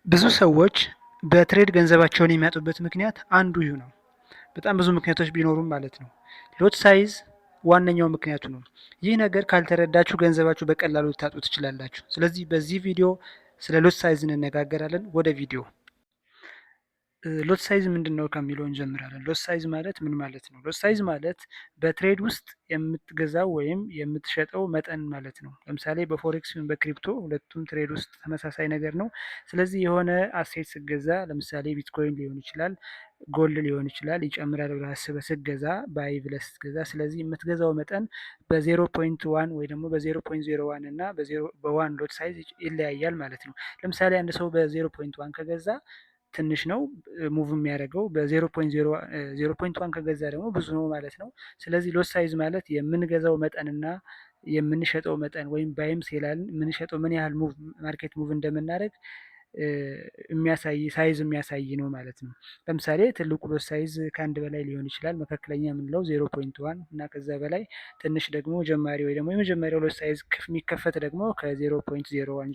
ብዙ ሰዎች በትሬድ ገንዘባቸውን የሚያጡበት ምክንያት አንዱ ይህ ነው። በጣም ብዙ ምክንያቶች ቢኖሩም ማለት ነው። ሎት ሳይዝ ዋነኛው ምክንያቱ ነው። ይህ ነገር ካልተረዳችሁ ገንዘባችሁ በቀላሉ ልታጡ ትችላላችሁ። ስለዚህ በዚህ ቪዲዮ ስለ ሎት ሳይዝ እንነጋገራለን። ወደ ቪዲዮ ሎት ሳይዝ ምንድን ነው ከሚለው እንጀምራለን። ሎት ሳይዝ ማለት ምን ማለት ነው? ሎት ሳይዝ ማለት በትሬድ ውስጥ የምትገዛው ወይም የምትሸጠው መጠን ማለት ነው። ለምሳሌ በፎሬክስ ወይም በክሪፕቶ ሁለቱም ትሬድ ውስጥ ተመሳሳይ ነገር ነው። ስለዚህ የሆነ አሴት ስገዛ ለምሳሌ ቢትኮይን ሊሆን ይችላል፣ ጎልድ ሊሆን ይችላል፣ ይጨምራል ብለህ አስበህ ስገዛ ባይ ብለህ ስትገዛ፣ ስለዚህ የምትገዛው መጠን በ0.1 ወይ ደግሞ በ0.01 እና በዋን ሎት ሳይዝ ይለያያል ማለት ነው። ለምሳሌ አንድ ሰው በ0.1 ከገዛ ትንሽ ነው ሙቭ የሚያደርገው። በ0.1 ከገዛ ደግሞ ብዙ ነው ማለት ነው። ስለዚህ ሎት ሳይዝ ማለት የምንገዛው መጠንና የምንሸጠው መጠን ወይም ባይም ሴላልን የምንሸጠው ምን ያህል ማርኬት ሙቭ እንደምናደርግ የሚያሳይ ሳይዝ የሚያሳይ ነው ማለት ነው። ለምሳሌ ትልቁ ሎት ሳይዝ ከአንድ በላይ ሊሆን ይችላል። መካከለኛ የምንለው 0.1 እና ከዛ በላይ፣ ትንሽ ደግሞ ጀማሪ ወይ ደግሞ የመጀመሪያው ሎት ሳይዝ የሚከፈት ደግሞ ከ0.01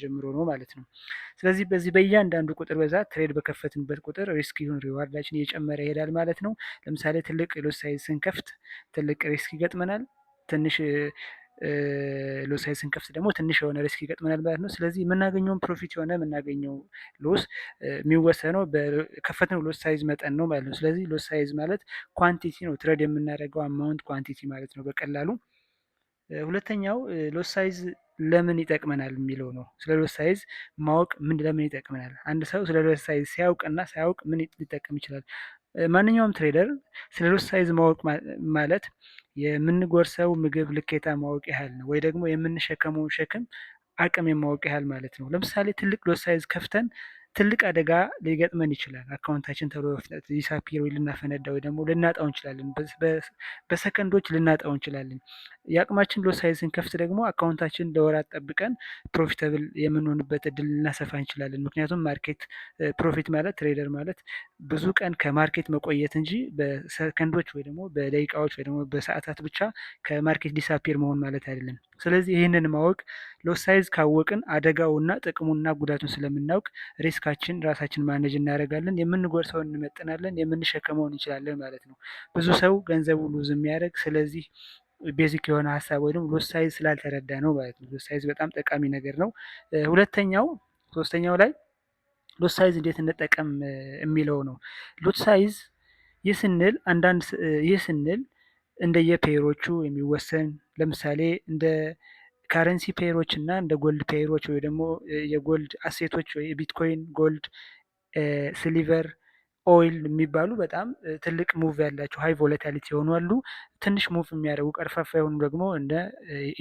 ጀምሮ ነው ማለት ነው። ስለዚህ በዚህ በእያንዳንዱ ቁጥር ብዛት ትሬድ በከፈትንበት ቁጥር ሪስክ ይሁን ሪዋርዳችን እየጨመረ ይሄዳል ማለት ነው። ለምሳሌ ትልቅ ሎት ሳይዝ ስንከፍት ትልቅ ሪስክ ይገጥመናል። ትንሽ ሎስ ሳይዝ ስንከፍት ደግሞ ትንሽ የሆነ ሪስክ ይገጥመናል ማለት ነው። ስለዚህ የምናገኘውን ፕሮፊት የሆነ የምናገኘው ሎስ የሚወሰነው በከፈትነው ሎስ ሳይዝ መጠን ነው ማለት ነው። ስለዚህ ሎስ ሳይዝ ማለት ኳንቲቲ ነው፣ ትሬድ የምናደርገው አማውንት ኳንቲቲ ማለት ነው በቀላሉ። ሁለተኛው ሎስ ሳይዝ ለምን ይጠቅመናል የሚለው ነው። ስለ ሎት ሳይዝ ማወቅ ለምን ይጠቅመናል? አንድ ሰው ስለ ሎት ሳይዝ ሲያውቅና ሳያውቅ ምን ሊጠቀም ይችላል? ማንኛውም ትሬደር ስለ ሎት ሳይዝ ማወቅ ማለት የምንጎርሰው ምግብ ልኬታ ማወቅ ያህል ነው፣ ወይ ደግሞ የምንሸከመው ሸክም አቅም የማወቅ ያህል ማለት ነው። ለምሳሌ ትልቅ ሎት ሳይዝ ከፍተን ትልቅ አደጋ ሊገጥመን ይችላል። አካውንታችን ተብሎ በፍጥነት ዲሳፒር ወይ ልናፈነዳ ወይ ደግሞ ልናጣው እንችላለን። በሰከንዶች ልናጣው እንችላለን። የአቅማችን ሎት ሳይዝ ስንከፍት ደግሞ አካውንታችን ለወራት ጠብቀን ፕሮፊታብል የምንሆንበት እድል ልናሰፋ እንችላለን። ምክንያቱም ማርኬት ፕሮፊት ማለት ትሬደር ማለት ብዙ ቀን ከማርኬት መቆየት እንጂ በሰከንዶች ወይ ደግሞ በደቂቃዎች ወይ ደግሞ በሰዓታት ብቻ ከማርኬት ዲሳፒር መሆን ማለት አይደለም። ስለዚህ ይህንን ማወቅ ሎት ሳይዝ ካወቅን አደጋውና ጥቅሙና ጉዳቱን ስለምናውቅ ሪስካችን ራሳችን ማኔጅ እናደርጋለን። የምንጎርሰውን እንመጥናለን፣ የምንሸከመውን እንችላለን ማለት ነው። ብዙ ሰው ገንዘቡ ሉዝ የሚያደርግ ስለዚህ ቤዚክ የሆነ ሀሳብ ወይ ደግሞ ሎት ሳይዝ ስላልተረዳ ነው ማለት ነው። ሎት ሳይዝ በጣም ጠቃሚ ነገር ነው። ሶስተኛው ላይ ሎት ሳይዝ እንዴት እንጠቀም የሚለው ነው። ሎት ሳይዝ ይህ ስንል እንደየፔሮቹ የሚወሰን፣ ለምሳሌ እንደ ካረንሲ ፔሮች እና እንደ ጎልድ ፔሮች ወይ ደግሞ የጎልድ አሴቶች ወይ ቢትኮይን፣ ጎልድ፣ ሲሊቨር፣ ኦይል የሚባሉ በጣም ትልቅ ሙቭ ያላቸው ሃይ ቮላቲሊቲ የሆኑ አሉ። ትንሽ ሙቭ የሚያደርጉ ቀርፋፋ የሆኑ ደግሞ እንደ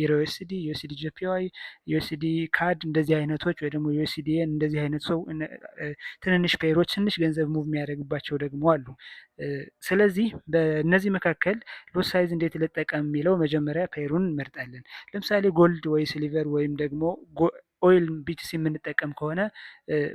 ኢሮዩኤስዲ፣ ዩኤስዲ ጂፒዋይ፣ ዩኤስዲ ካድ እንደዚህ አይነቶች ወይ ደግሞ ዩኤስዲኤን እንደዚህ አይነት ሰው ትንንሽ ፔሮች ትንሽ ገንዘብ ሙቭ የሚያደርግባቸው ደግሞ አሉ። ስለዚህ በእነዚህ መካከል ሎት ሳይዝ እንዴት ልጠቀም የሚለው መጀመሪያ ፔሩን እንመርጣለን። ለምሳሌ ጎልድ ወይ ሲሊቨር ወይም ደግሞ ኦይል ቢቲሲ የምንጠቀም ከሆነ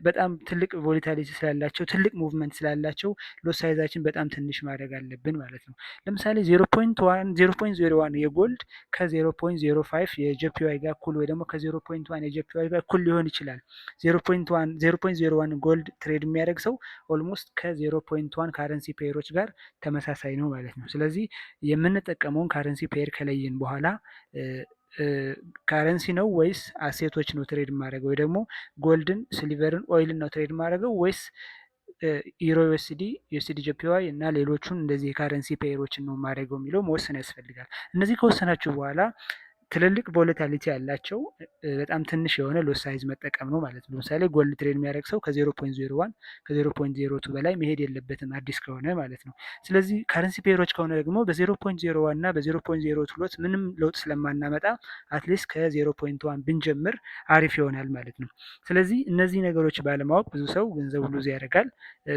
በጣም ትልቅ ቮላቲሊቲ ስላላቸው ትልቅ ሙቭመንት ስላላቸው ሎት ሳይዛችን በጣም ትንሽ ማድረግ አለብን ማለት ነው። ለምሳሌ 0.01 የጎልድ ከ0.05 የጂፒዋይ ጋር እኩል ወይ ደግሞ ከ0.1 የጂፒዋይ ጋር እኩል ሊሆን ይችላል። 0.01 ጎልድ ትሬድ የሚያደርግ ሰው ኦልሞስት ከ0.1 ካረንሲ ፔሮች ጋር ተመሳሳይ ነው ማለት ነው። ስለዚህ የምንጠቀመውን ካረንሲ ፔር ከለይን በኋላ ካረንሲ ነው ወይስ አሴቶች ነው ትሬድ ማድረገው፣ ወይ ደግሞ ጎልድን፣ ሲሊቨርን፣ ኦይልን ነው ትሬድ ማድረገው ወይስ ኢሮ ዩኤስዲ፣ ዩኤስዲ ጂፒዋይ እና ሌሎቹን እንደዚህ የካረንሲ ፔሮችን ነው ማድረገው የሚለው መወሰን ያስፈልጋል። እነዚህ ከወሰናችሁ በኋላ ትልልቅ ቮላቲሊቲ ያላቸው በጣም ትንሽ የሆነ ሎት ሳይዝ መጠቀም ነው ማለት ነው። ለምሳሌ ጎልድ ትሬድ የሚያደርግ ሰው ከ0.01 ከ0.02 በላይ መሄድ የለበትም አዲስ ከሆነ ማለት ነው። ስለዚህ ካረንሲ ፔሮች ከሆነ ደግሞ በ0.01 እና በ0.02 ሎት ምንም ለውጥ ስለማናመጣ አትሊስት ከ0.1 ብንጀምር አሪፍ ይሆናል ማለት ነው። ስለዚህ እነዚህ ነገሮች ባለማወቅ ብዙ ሰው ገንዘቡ ሉዝ ያደርጋል።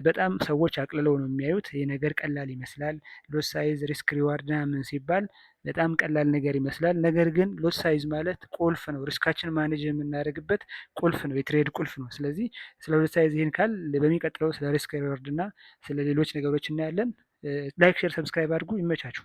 በጣም ሰዎች አቅልለው ነው የሚያዩት። ይህ ነገር ቀላል ይመስላል። ሎት ሳይዝ ሪስክ ሪዋርድ ምን ሲባል በጣም ቀላል ነገር ይመስላል። ነገር ግን ሎት ሳይዝ ማለት ቁልፍ ነው። ሪስካችን ማኔጅ የምናደርግበት ቁልፍ ነው፣ የትሬድ ቁልፍ ነው። ስለዚህ ስለ ሎት ሳይዝ ይህን ካል በሚቀጥለው ስለ ሪስክ ሪዋርድ እና ስለ ሌሎች ነገሮች እናያለን። ላይክ፣ ሼር፣ ሰብስክራይብ አድርጉ። ይመቻችሁ።